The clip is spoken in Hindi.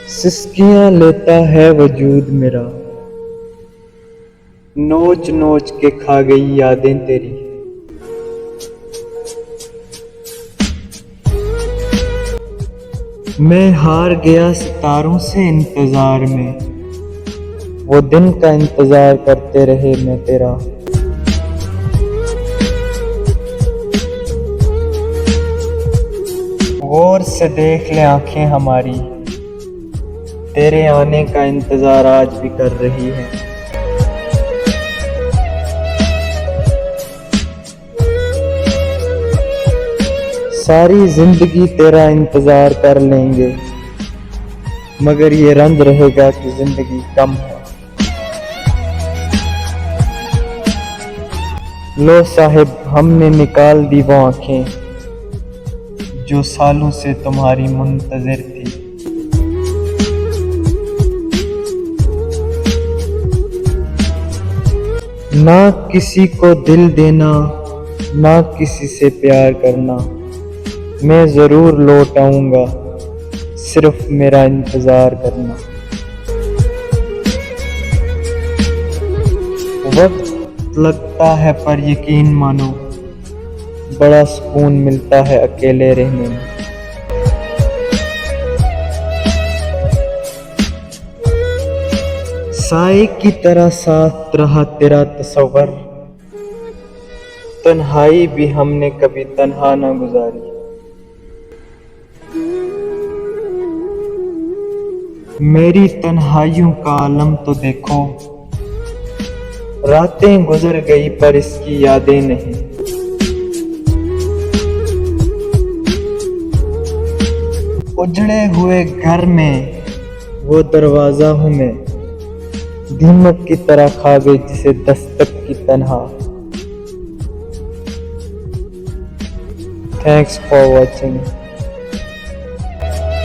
सिसकियाँ लेता है वजूद मेरा, नोच नोच के खा गई यादें तेरी। मैं हार गया सितारों से इंतजार में, वो दिन का इंतजार करते रहे मैं तेरा। गौर से देख ले आंखें हमारी, तेरे आने का इंतजार आज भी कर रही है। सारी जिंदगी तेरा इंतजार कर लेंगे, मगर ये रंज रहेगा कि जिंदगी कम है। लो साहिब, हमने निकाल दी वो आंखें जो सालों से तुम्हारी मुंतजिर थी। ना किसी को दिल देना, ना किसी से प्यार करना, मैं जरूर लौट आऊंगा, सिर्फ मेरा इंतजार करना। वक्त लगता है पर यकीन मानो, बड़ा सुकून मिलता है अकेले रहने में। साए की तरह साथ रहा तेरा तस्वर, तन्हाई भी हमने कभी तन्हा ना गुजारी। मेरी तन्हाइयों का आलम तो देखो, रातें गुजर गई पर इसकी यादें नहीं। उजड़े हुए घर में वो दरवाजा हूँ मैं, दीमक की तरह खा गई जिसे दस्तक की तन्हा। Thanks for watching.